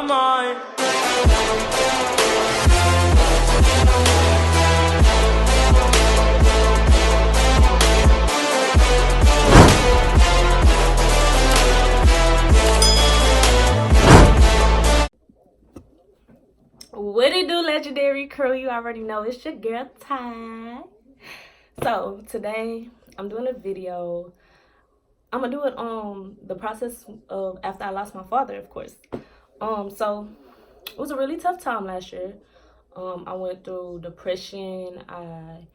mind. What it do, legendary crew? You already know it's your girl Ty. So today I'm doing a video. I'm gonna do it on the process of after I lost my father, of course. So it was a really tough time last year. I went through depression. I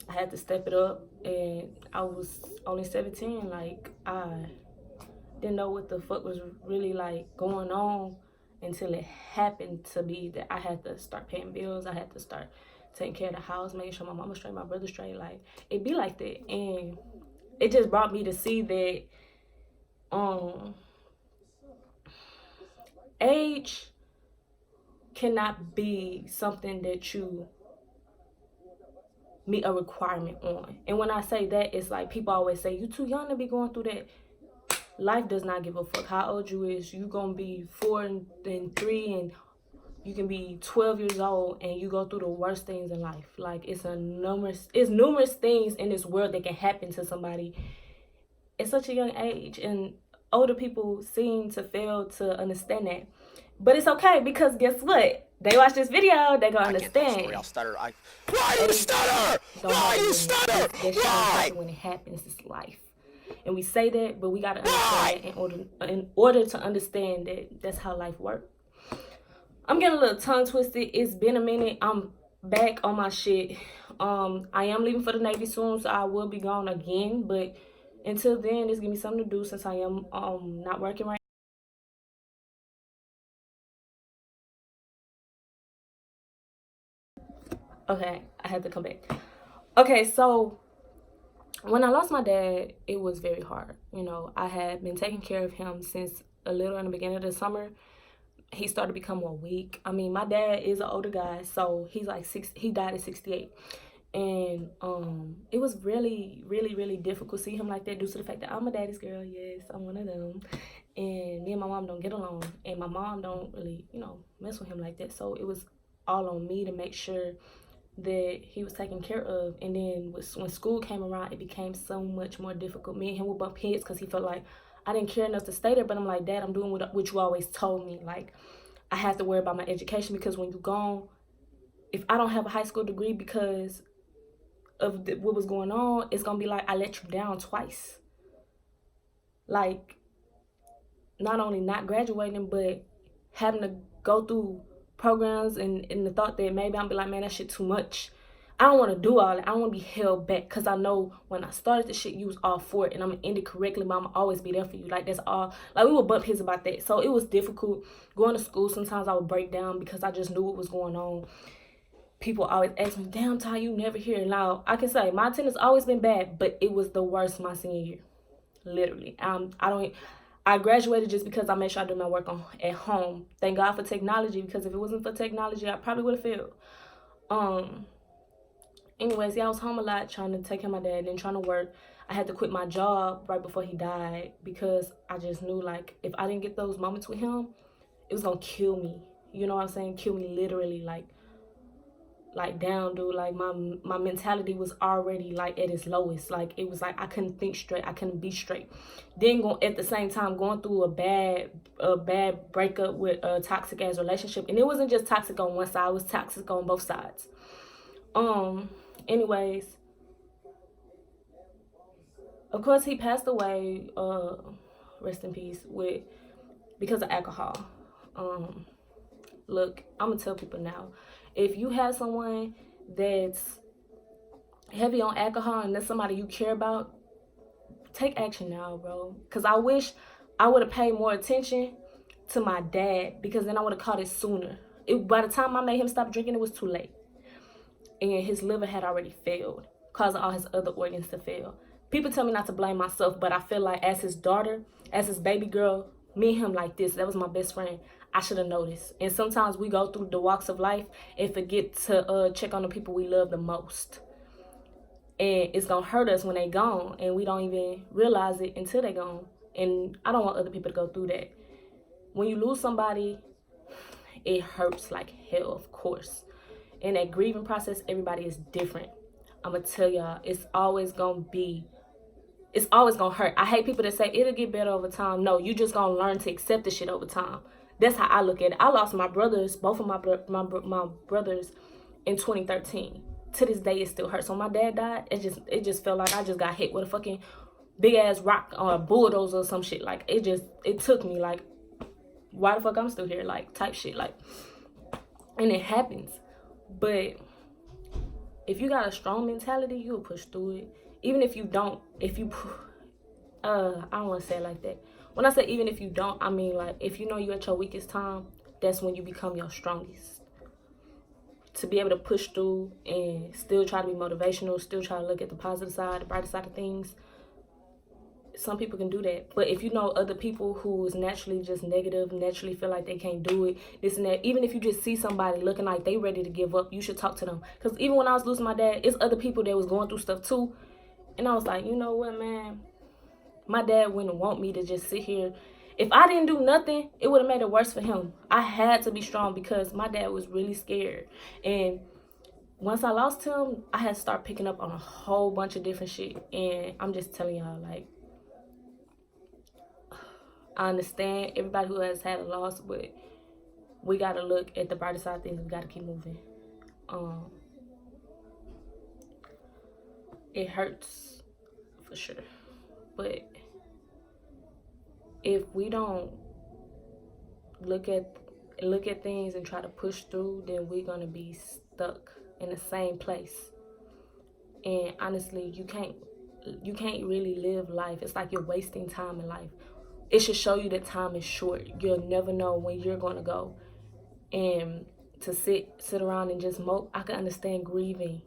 had to step it up, and I was only 17. Like, I didn't know what the fuck was really like going on until it happened to be that I had to start paying bills. I had to start taking care of the house, making sure my mama straight, my brother straight. Like, it be like that. And it just brought me to see that age cannot be something that you meet a requirement on. And when I say that, it's like people always say, you too young to be going through that. Life does not give a fuck how old you is. You gonna be 4 and 3, and you can be 12 years old and you go through the worst things in life. Like, it's numerous things in this world that can happen to somebody at such a young age, and older people seem to fail to understand that. But it's okay, because guess what? They watch this video, they gonna understand. I'll stutter. Why you stutter? Why you stutter? Why? When it happens, it's life. And we say that, but we gotta understand that in order to understand that that's how life works. I'm getting a little tongue twisted. It's been a minute. I'm back on my shit. I am leaving for the Navy soon, so I will be gone again. But until then, just give me something to do since I am not working right now. Okay, I had to come back. Okay, so when I lost my dad, it was very hard. You know, I had been taking care of him since a little in the beginning of the summer. He started to become more weak. I mean, my dad is an older guy, so he's like he died at 68. And it was really, really, really difficult to see him like that due to the fact that I'm a daddy's girl. Yes, I'm one of them. And me and my mom don't get along. And my mom don't really, mess with him like that. So it was all on me to make sure that he was taken care of. And then when school came around, it became so much more difficult. Me and him would bump heads because he felt like I didn't care enough to stay there. But I'm like, Dad, I'm doing what you always told me. Like, I have to worry about my education, because when you're gone, if I don't have a high school degree because of what was going on, it's gonna be like I let you down twice. Like, not only not graduating, but having to go through programs and the thought that maybe I'm be like, man, that shit too much. I don't want to do all that. I don't want to be held back, because I know when I started the shit, you was all for it, and I'm going to end it correctly, but I'm going to always be there for you. Like, that's all. Like, we would bump heads about that. So it was difficult going to school. Sometimes I would break down because I just knew what was going on. People always ask me, damn, Ty, you never here. Now, I can say my attendance always been bad, but it was the worst my senior year. Literally. I graduated just because I made sure I do my work at home. Thank God for technology, because if it wasn't for technology, I probably would have failed. Anyways, yeah, I was home a lot trying to take care of my dad and then trying to work. I had to quit my job right before he died, because I just knew, like, if I didn't get those moments with him, it was gonna kill me. You know what I'm saying? Kill me literally, like down, dude. Like, my mentality was already like at its lowest. Like, it was like I couldn't think straight, I couldn't be straight. Then at the same time going through a bad breakup with a toxic ass relationship. And it wasn't just toxic on one side, it was toxic on both sides. Anyways, of course he passed away, rest in peace, because of alcohol. Look, I'm gonna tell people now, if you have someone that's heavy on alcohol and that's somebody you care about, take action now, bro. Because I wish I would have paid more attention to my dad, because then I would have caught it sooner. By the time I made him stop drinking, it was too late. And his liver had already failed, causing all his other organs to fail. People tell me not to blame myself, but I feel like as his daughter, as his baby girl, me and him like this, that was my best friend, I should have noticed. And sometimes we go through the walks of life and forget to check on the people we love the most. And it's going to hurt us when they gone, and we don't even realize it until they gone. And I don't want other people to go through that. when you lose somebody, it hurts like hell, of course. In that grieving process, everybody is different. I'm gonna tell y'all, it's always gonna hurt. I hate people that say it'll get better over time. No, you just gonna learn to accept the shit over time. That's how I look at it. I lost my brothers, both of my brothers, in 2013. To this day, it still hurts. So when my dad died, it just felt like I just got hit with a fucking big ass rock or a bulldozer or some shit. Like it took me like, why the fuck I'm still here? Like type shit. Like, and it happens. But if you got a strong mentality, you'll push through it. Even if you don't, I don't want to say it like that. When I say even if you don't, I mean like if you know you're at your weakest time, that's when you become your strongest. To be able to push through and still try to be motivational, still try to look at the positive side, the brighter side of things. Some people can do that. But if you know other people who is naturally just negative, naturally feel like they can't do it, this and that, even if you just see somebody looking like they ready to give up, you should talk to them. Because even when I was losing my dad, it's other people that was going through stuff too. And I was like, you know what, man? My dad wouldn't want me to just sit here. If I didn't do nothing, it would have made it worse for him. I had to be strong because my dad was really scared. And once I lost him, I had to start picking up on a whole bunch of different shit. And I'm just telling y'all, like, I understand everybody who has had a loss, but we got to look at the brighter side of things. We got to keep moving. It hurts for sure. But if we don't look at things and try to push through, then we're gonna be stuck in the same place. And honestly, you can't really live life. It's like you're wasting time in life. It should show you that time is short. You'll never know when you're gonna go. And to sit around and just mope, I can understand grieving.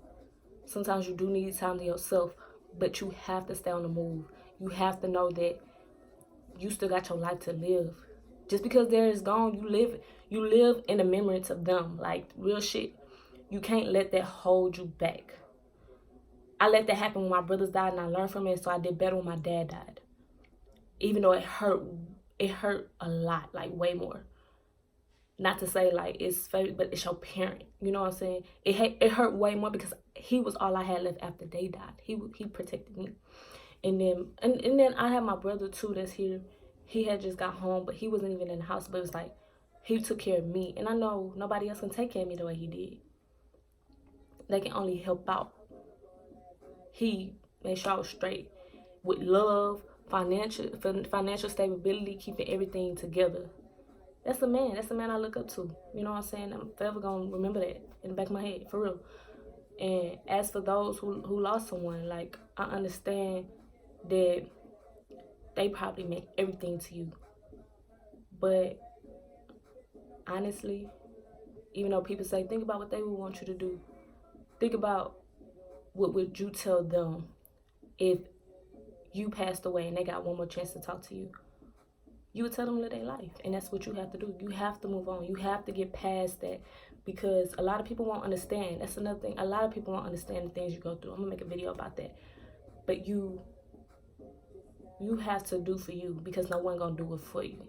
Sometimes you do need time to yourself, but you have to stay on the move. You have to know that you still got your life to live. Just because they're gone, you live in the remembrance of them. Like real shit. You can't let that hold you back. I let that happen when my brothers died and I learned from it, so I did better when my dad died. Even though it hurt a lot, like way more. Not to say like it's favorite, but it's your parent. You know what I'm saying? It hurt way more because he was all I had left after they died. He protected me. And then I have my brother too that's here. He had just got home, but he wasn't even in the house. But it was like he took care of me. And I know nobody else can take care of me the way he did. They can only help out. He made sure I was straight with love, financial stability, keeping everything together. That's a man. That's a man I look up to. You know what I'm saying? I'm forever gonna remember that in the back of my head, for real. And as for those who lost someone, like I understand that they probably meant everything to you. But honestly, even though people say, think about what they would want you to do, think about what would you tell them if you passed away and they got one more chance to talk to you. You would tell them to live their life, and that's what you have to do. You have to move on. You have to get past that, because a lot of people won't understand. That's another thing. A lot of people won't understand the things you go through. I'm gonna make a video about that. But you have to do for you, because no one gonna do it for you.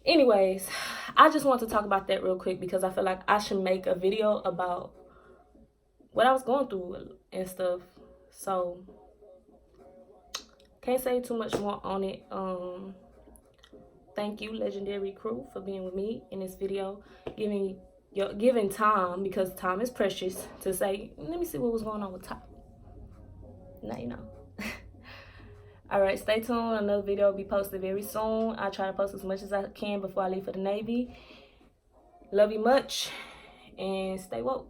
Anyways, I just want to talk about that real quick because I feel like I should make a video about what I was going through and stuff. So can't say too much more on it. Thank you, Legendary Crew, for being with me in this video, giving time, because time is precious, to say, let me see what was going on with Top. Now you know. Alright, stay tuned. Another video will be posted very soon. I try to post as much as I can before I leave for the Navy. Love you much, and stay woke.